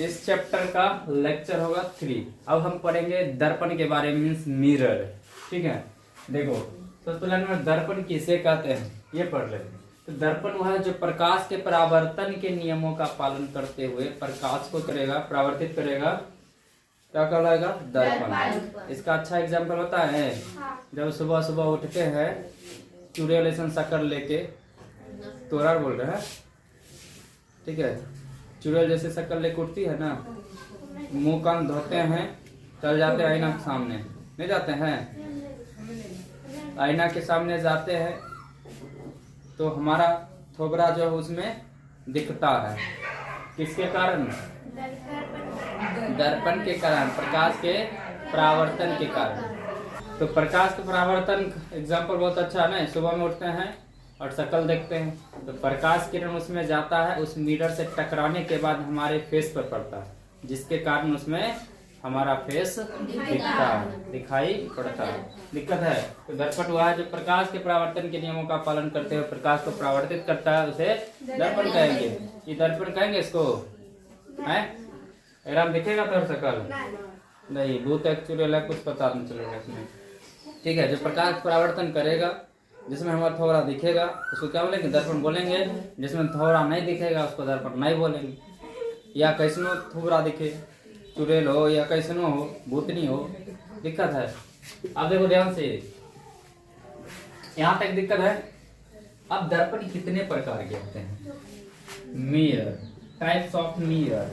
इस चैप्टर का लेक्चर होगा 3। अब हम पढ़ेंगे दर्पण के बारे में, मीन्स मिरर। ठीक है, देखो सबसे पहले नंबर दर्पण किसे कहते हैं ये पढ़ लेते हैं। तो दर्पण वह है जो प्रकाश के परावर्तन के नियमों का पालन करते हुए प्रकाश को करेगा, परावर्तित करेगा, क्या कहलाएगा? दर्पण। इसका अच्छा एग्जाम्पल होता है जब सुबह सुबह उठते हैं चूड़े लेसन शक्कर लेके, तोरा बोल रहे हैं, ठीक है, चुड़ैल जैसे शक्ल लेके उठती है ना, मुंह कान धोते हैं, चल जाते हैं आईना के सामने, नहीं जाते हैं? आईना के सामने जाते हैं तो हमारा थोबरा जो है उसमें दिखता है, किसके कारण? दर्पण के कारण, प्रकाश के परावर्तन के कारण। तो प्रकाश के परावर्तन एग्जाम्पल बहुत अच्छा है ना, सुबह में उठते हैं और शक्ल देखते हैं तो प्रकाश किरण उसमें जाता है, उस मिरर से टकराने के बाद हमारे फेस पर पड़ता है, जिसके कारण उसमें हमारा फेस दिखता है, दिखाई पड़ता है। दिक्कत है तो दर्पण वह है जो प्रकाश के परावर्तन के नियमों का पालन करते हुए प्रकाश को परावर्तित करता है, उसे दर्पण कहेंगे। ये दर्पण कहेंगे इसको, है? एकदम दिखेगा तो शक्ल नहीं, भूत एक्चुअली कुछ पता नहीं चलेगा इसमें। ठीक है, जो प्रकाश परावर्तन करेगा जिसमें हमारा थोड़ा दिखेगा उसको क्या बोलेंगे? दर्पण बोलेंगे। जिसमें थोड़ा नहीं दिखेगा उसको दर्पण नहीं बोलेंगे। या कैसनो थोड़ा दिखे, चुड़ैल हो या कैसनो हो, भूतनी हो, दिक्कत है। अब देखो ध्यान से, यहाँ तक दिक्कत है। अब दर्पण कितने प्रकार के होते हैं? Mirror, types of mirror.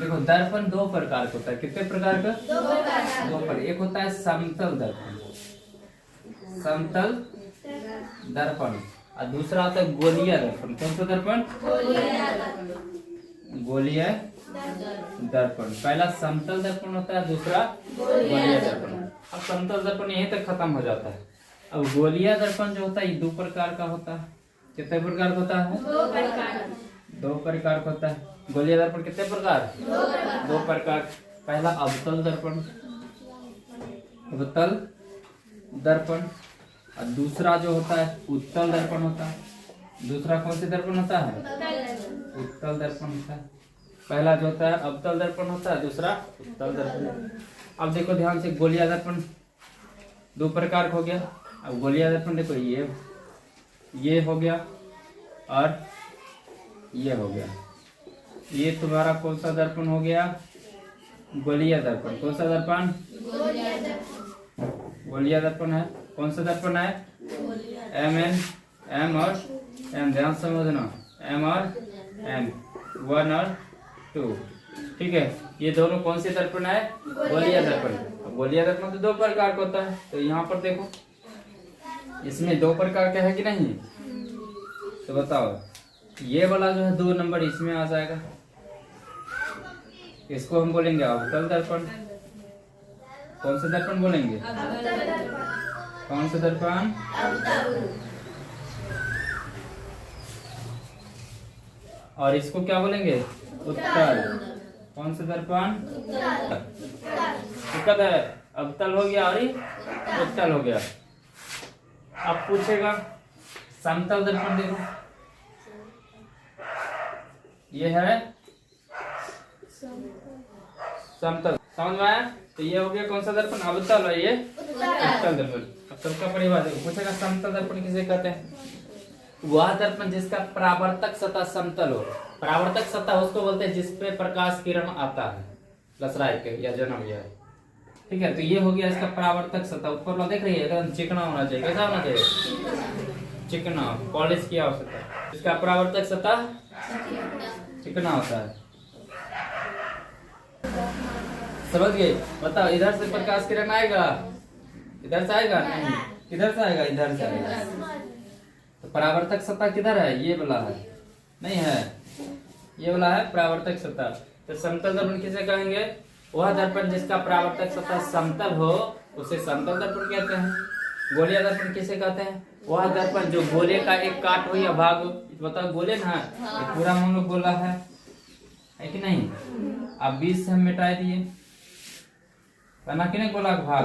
देखो दर्पण दो प्रकार का होता है। कितने प्रकार का? दो प्रकार। एक होता है समतल दर्पण, समतल दर्पण, और दूसरा होता है गोलीय दर्पण। कौन सा दर्पण? गोलीय दर्पण। पहला समतल दर्पण होता है, दूसरा गोलीय दर्पण। अब समतल दर्पण यहीं तक खत्म हो जाता है। अब गोलीय दर्पण जो होता है ये दो प्रकार का होता है। कितने प्रकार का होता है? दो प्रकार का होता है। गोलीय दर्पण कितने प्रकार? दो प्रकार। पहला अवतल दर्पण, अवतल दर्पण, और दूसरा जो होता है उत्तल दर्पण होता है। दूसरा कौन से दर्पण होता है? उत्तल दर्पण होता है। पहला जो होता है अवतल दर्पण होता है, दूसरा उत्तल दर्पण। अब देखो ध्यान से, गोलीय दर्पण दो प्रकार का हो गया। अब गोलीय दर्पण देखो, ये हो गया और ये हो गया। ये तुम्हारा कौन सा दर्पण हो गया? गोलीय दर्पण। कौन सा दर्पण? गोलीय दर्पण है। कौन सा दर्पण है? एम और एम, ध्यान समझना, एम और एम, 1 और 2। ठीक है, ये दोनों कौन से दर्पण है? गोलीय दर्पण। गोलीय दर्पण तो दो प्रकार का होता है। तो यहाँ पर देखो इसमें दो प्रकार का है कि नहीं? तो बताओ, ये वाला जो है 2 नंबर इसमें आ जाएगा, इसको हम बोलेंगे अवतल दर्पण। कौन सा दर्पण बोलेंगे? कौन सा दर्पण? और इसको क्या बोलेंगे? उत्तल। कौन सा दर्पण? दिक्कत है, अवतल हो गया और उत्तल हो गया। अब पूछेगा समतल दर्पण। देखो ये है समतल, समझ में आया? तो ये हो गया कौन सा दर्पण? अवतल, और ये उत्तल दर्पण। अब सबका परिभाषा देखो, पूछेगा समतल दर्पण किसे कहते हैं? वह दर्पण जिसका परावर्तक सतह समतल हो। परावर्तक सतह उसको बोलते हैं जिसपे प्रकाश किरण आता है, लसराए के या जन्म यह। ठीक है, तो ये हो गया इसका परावर्तक सतह। ऊपर वाला देख रही है, एकदम चिकना होना चाहिए। कैसा होना चाहिए? चिकना, पॉलिश किया हो सकता है। इसका परावर्तक सतह चिकना होता है। समझ गए? बताओ, इधर से प्रकाश किरण आएगा, इधर से आएगा? नहीं, किधर से आएगा? इधर से आएगा। तो परावर्तक सतह किधर है? ये वाला है, नहीं है, ये वाला है परावर्तक सतह। तो समतल दर्पण किसे कहेंगे? वह दर्पण जिसका परावर्तक सतह समतल हो उसे समतल दर्पण कहते हैं। गोलीय दर्पण किसे कहते हैं? वह दर्पण जो गोले का एक काट हो या भाग हो। बताओ, गोले ना, ये पूरा हम लोग गोला है कि नहीं? अब 20 से हम मिटा दिए, ना कि नहीं? गोला का भाग,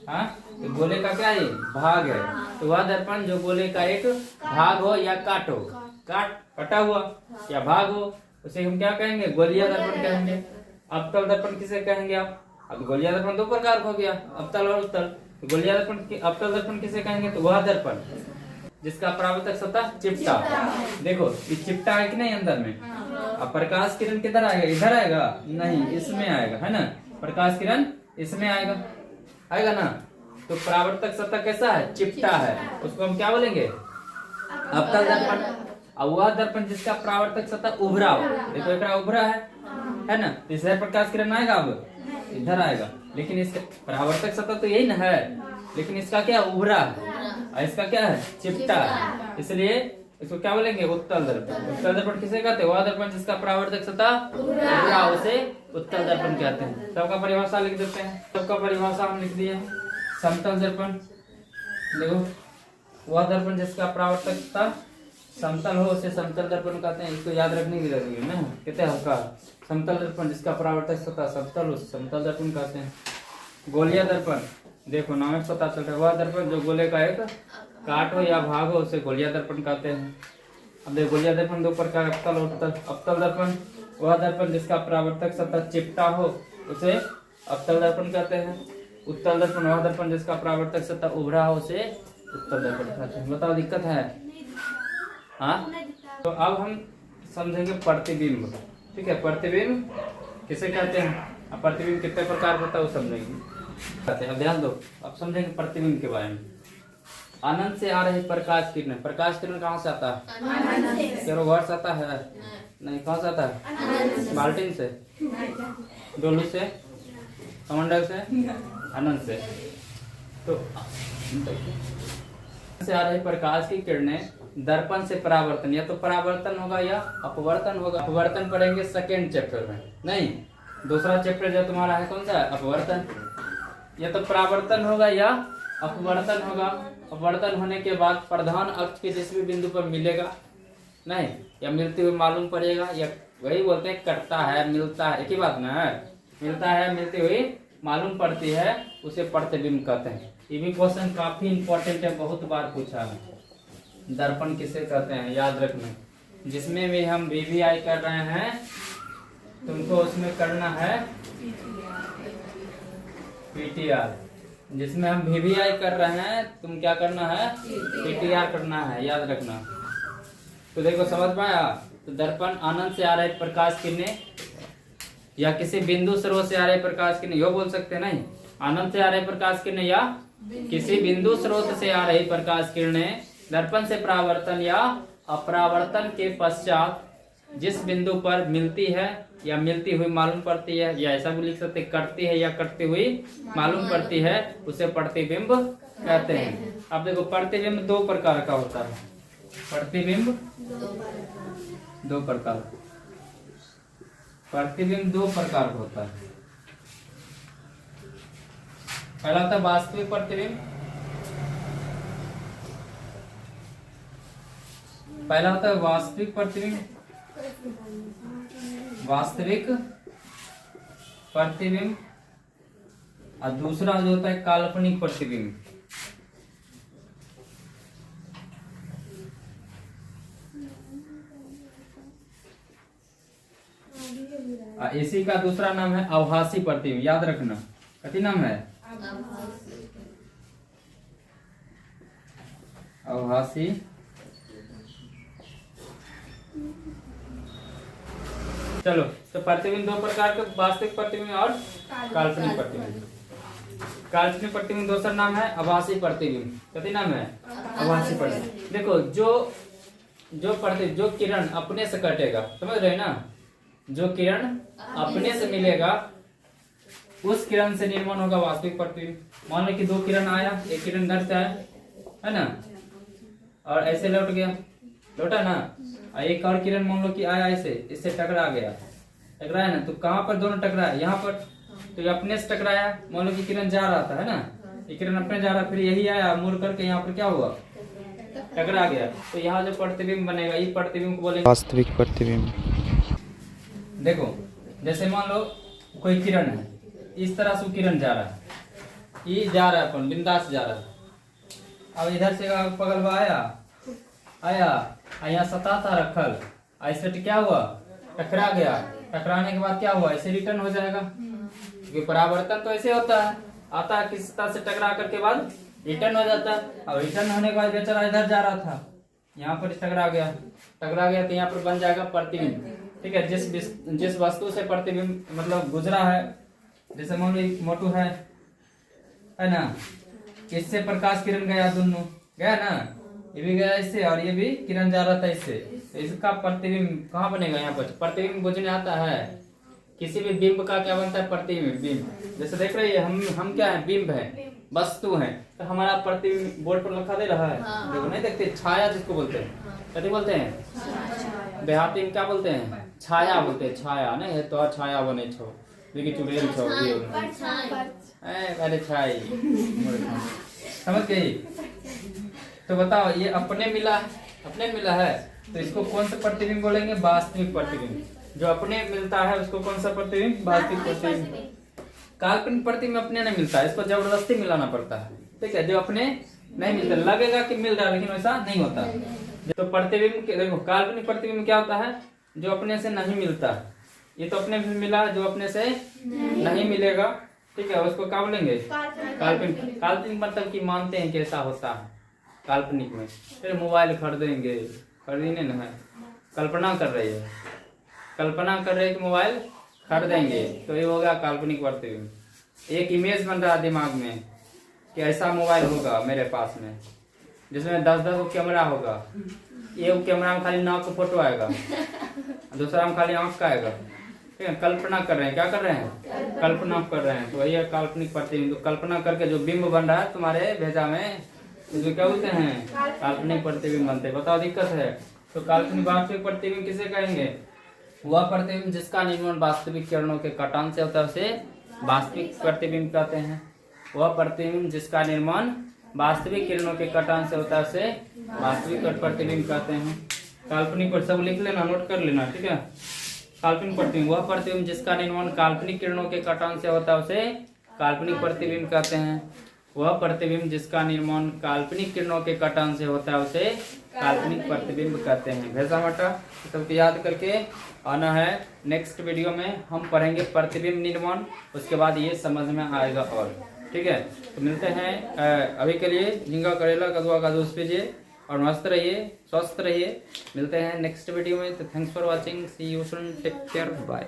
हाँ, तो गोले का क्या है? भाग है। तो वह दर्पण जो गोले का एक भाग हो या काट हो, काट कटा हुआ या भाग हो, उसे हम क्या कहेंगे, गोलीय दर्पण कहेंगे। अवतल दर्पण किसे कहेंगे आप? अब गोलीय दर्पण दो प्रकार का हो गया, अवतल और उत्तल। तो गोलीय दर्पण अवतल दर्पण किसे कहेंगे, तो वह दर्पण जिसका परावर्तक सतह चिपटा। देखो ये चिपटा है कि नहीं अंदर में। अब प्रकाश किरण किधर आएगा, इधर आएगा नहीं, इसमें आएगा, है ना। प्रकाश किरण इसमें आएगा, आएगा ना। तो परावर्तक सतह कैसा है, चिपटा है, उसको हम क्या बोलेंगे, अवतल दर्पण। अब वह दर्पण जिसका परावर्तक सतह उभरा हो, देखो एक उभरा है ना, तो इधर प्रकाश किरण आएगा, अब इधर आएगा। लेकिन इसका परावर्तक सतह तो यही ना है, लेकिन इसका क्या उभरा है और इसका क्या है, चिपटा है, इसलिए इसको क्या बोलेंगे, उत्तल दर्पण। उत्तल दर्पण किसे कहते हैं, वह दर्पण जिसका परावर्तक सतह उभरा उसे उत्तल दर्पण कहते हैं। सबका परिभाषा लिख देते हैं, सबका परिभाषा हम लिख दिए। समतल दर्पण, देखो वह दर्पण जिसका परावर्तक सतह समतल हो उसे समतल दर्पण कहते हैं। इसको याद रखने की जरूरत है ना, कहते हैं हल्का। समतल दर्पण जिसका परावर्तक सतह समतल हो समतल दर्पण कहते हैं। गोलीय दर्पण, देखो नाम से पता चल रहा है, वह दर्पण जो गोले का एक काट हो या भाग हो उसे गोलीय दर्पण कहते हैं। अब देखो गोलीय दर्पण दो प्रकार, अवतल और उत्तल। अवतल दर्पण वह दर्पण जिसका परावर्तक सतह चिपटा हो उसे अवतल दर्पण कहते हैं। उत्तल दर्पण वह दर्पण जिसका परावर्तक सतह उभरा हो उसे उत्तल दर्पण कहते हैं। बताओ दिक्कत है? हाँ, तो अब हम समझेंगे प्रतिबिंब। ठीक है, प्रतिबिंब किसे कहते हैं, अब प्रतिबिंब कितने प्रकार होता है वो समझेंगे। अब ध्यान दो, अब समझेंगे प्रतिबिंब के बारे में। अनंत से आ रही प्रकाश किरण, प्रकाश किरण कहाँ से आता है, घर से आता है नहीं, कहाँ से आता है, बाल्टीन से, डोलू से, कमंडल से, अनंत से। तो से आ रही प्रकाश की किरणें दर्पण से परावर्तन, या तो परावर्तन होगा या अपवर्तन होगा। अपवर्तन पढ़ेंगे सेकेंड चैप्टर में, नहीं दूसरा चैप्टर जो तुम्हारा है कौन सा है, अपवर्तन। या तो परावर्तन होगा या अपवर्तन होगा। अपवर्तन होने के बाद प्रधान अक्ष के जिस भी बिंदु पर मिलेगा, नहीं या मिलते हुए मालूम पड़ेगा, या वही बोलते हैं कटता है मिलता है, एक ही बात ना है, मिलता है मिलती हुई मालूम पड़ती है, उसे प्रतिबिंब कहते हैं। ये भी क्वेश्चन काफी इंपॉर्टेंट है, बहुत बार पूछा है। दर्पण किसे कहते हैं याद रखना। जिसमें भी हम वीवीआई कर रहे हैं तुमको उसमें करना है पीटीआर। जिसमें हम वीवीआई कर रहे हैं तुम क्या करना है, पीटीआर करना है, याद रखना। तो देखो समझ पाया। तो दर्पण आनंद से आ रहे प्रकाश किरणें या किसी बिंदु स्रोत से आ रहे प्रकाश किरणें, यो बोल सकते नहीं, आनंद से आ रहे प्रकाश किरणें या किसी बिंदु स्रोत से आ रही प्रकाश किरणें दर्पण से परावर्तन या अपरावर्तन के पश्चात जिस बिंदु पर मिलती है या मिलती हुई मालूम पड़ती है, या ऐसा भी लिख सकते कटती है या कटती हुई मालूम पड़ती है, उसे प्रतिबिंब कहते हैं। अब देखो प्रतिबिंब दो प्रकार का होता है। प्रतिबिंब दो प्रकार, प्रतिबिंब दो प्रकार का होता है। पहला होता है वास्तविक प्रतिबिंब, पहला होता है वास्तविक प्रतिबिंब, वास्तविक प्रतिबिंब, और दूसरा जो होता है काल्पनिक प्रतिबिंब। इसी का दूसरा नाम है आभासी प्रतिबिंब, याद रखना। कथी नाम है, आभासी चलो। तो प्रतिबिंब दो प्रकार के, वास्तविक प्रतिबिंब और काल्पनिक प्रतिबिंब। काल्पनिक प्रतिबिंब दूसरा नाम है आभासी प्रतिबिंब। कथी नाम है, आभासी प्रतिबिंब। देखो जो किरण अपने से कटेगा, समझ रहे ना, जो किरण अपने से मिलेगा उस किरण से निर्माण होगा वास्तविक प्रतिबिंब। मान लो कि दो किरण आया, एक किरण इधर से आया है ना, और ऐसे लौट गया, लौटा ना, और एक और किरण मान लो कि आया ऐसे, इससे टकरा गया, टकराया ना, तो कहाँ पर दोनों टकराया, यहाँ पर। तो ये अपने से टकराया, मान लो कि किरण जा रहा था है ना, ये किरण अपने जा रहा, फिर यही आया मुड़ करके यहाँ पर क्या हुआ, टकरा गया। तो यहाँ जो प्रतिबिंब बनेगा, ये प्रतिबिंब को बोलेंगे वास्तविक प्रतिबिंब। देखो जैसे मान लो कोई किरण है, इस तरह से किरण जा रहा है, ये जा रहा है अपन बिंदास जा रहा है। अब इधर से पगलवा आया, यहाँ सतह था रखल, ऐसे क्या हुआ, टकरा गया, टकराने के बाद क्या हुआ, ऐसे रिटर्न हो जाएगा, क्योंकि परावर्तन तो ऐसे होता है, आता है किस तरह से टकरा करके बाद रिटर्न हो जाता है। अब रिटर्न होने के बाद बेचारा इधर जा रहा था, यहाँ पर टकरा गया तो यहाँ पर बन जाएगा प्रतिबिंब। ठीक है, जिस वस्तु से प्रतिबिंब मतलब गुजरा है, जैसे मान लो मोटू है ना, इससे प्रकाश किरण गया, दोनों गया ना, ये भी गया इससे और ये भी किरण जा रहा था इससे, तो इसका प्रतिबिंब कहाँ बनेगा, यहाँ पर प्रतिबिंब बुझने आता है। किसी भी बिंब का क्या बनता है, प्रतिबिंब, बिंब। जैसे देख रहे हैं हम क्या है, बिंब है, वस्तु है, तो हमारा प्रतिबिंब बोर्ड पर लिखा दे रहा है, देखो नहीं देखते, छाया जिसको बोलते हैं, क्या बोलते हैं, देहाती में क्या बोलते हैं, छाया बोलते हैं, छाया नहीं है तो छाया बने छो, देखिए चुड़ैल छो, अरे छाई समझ गई। तो बताओ, ये अपने मिला है, तो इसको कौन सा प्रतिबिंब बोलेंगे, वास्तविक प्रतिबिंब। जो अपने मिलता है उसको कौन सा प्रतिबिंब, वास्तविक प्रतिबिंब। काल्पनिक प्रतिबिंब अपने नहीं मिलता है, इसको जबरदस्ती मिलाना पड़ता है। ठीक है, जो अपने नहीं मिलता, लगेगा कि मिल रहा है लेकिन वैसा नहीं होता। तो प्रतिबिंब देखो, काल्पनिक प्रतिबिंब क्या होता है, जो अपने से नहीं मिलता। ये तो अपने भी मिला, जो अपने से नहीं मिलेगा, ठीक है, उसको क्या बोलेंगे, काल्पनिक। काल्पनिक मतलब कि मानते हैं कि ऐसा होता है। काल्पनिक में फिर मोबाइल खरीदेंगे, खरीदने न है, कल्पना कर रही है, कल्पना कर रहे हैं कि मोबाइल खरीदेंगे, तो ये हो गया काल्पनिक प्रतिबिंब। एक इमेज बन रहा है दिमाग में कि ऐसा मोबाइल होगा मेरे पास में, जिसमें 10 कैमरा होगा, एक कैमरा में खाली नाक का फोटो आएगा, दूसरा में खाली आंख का आएगा। ठीक है, कल्पना कर रहे हैं, क्या कर रहे हैं, कल्पना कर रहे हैं, तो वही है काल्पनिक प्रतिबिंब। तो कल्पना करके जो बिंब बन रहा है तुम्हारे भेजा में, तो क्या बोलते हैं, काल्पनिक प्रतिबिंब बनते हैं। बताओ दिक्कत है। तो काल्पनिक वास्तविक प्रतिबिंब किसे कहेंगे, वह प्रतिबिंब जिसका निर्माण वास्तविक किरणों के कटान से होता है उसे वास्तविक प्रतिबिंब कहते हैं। वह प्रतिबिंब जिसका निर्माण वास्तविक किरणों के कटान से होता है उसे वास्तविक प्रतिबिंब कहते हैं। काल्पनिक पर सब लिख लेना, नोट कर लेना, ठीक है। काल्पनिक प्रतिबिंब, वह प्रतिबिंब जिसका निर्माण काल्पनिक किरणों के कटान से होता है उसे काल्पनिक प्रतिबिंब कहते हैं। वह प्रतिबिंब जिसका निर्माण काल्पनिक किरणों के कटान से होता है उसे काल्पनिक प्रतिबिंब कहते हैं। भेजा मटा सबको याद करके आना है। नेक्स्ट वीडियो में हम पढ़ेंगे प्रतिबिंब निर्माण, उसके बाद ये समझ में आएगा और, ठीक है। तो मिलते हैं, अभी के लिए झींगा करेला कदुआ का जूस पीजिए और मस्त रहिए, स्वस्थ रहिए। मिलते हैं नेक्स्ट वीडियो में। तो thanks for watching, see you soon, take care, bye.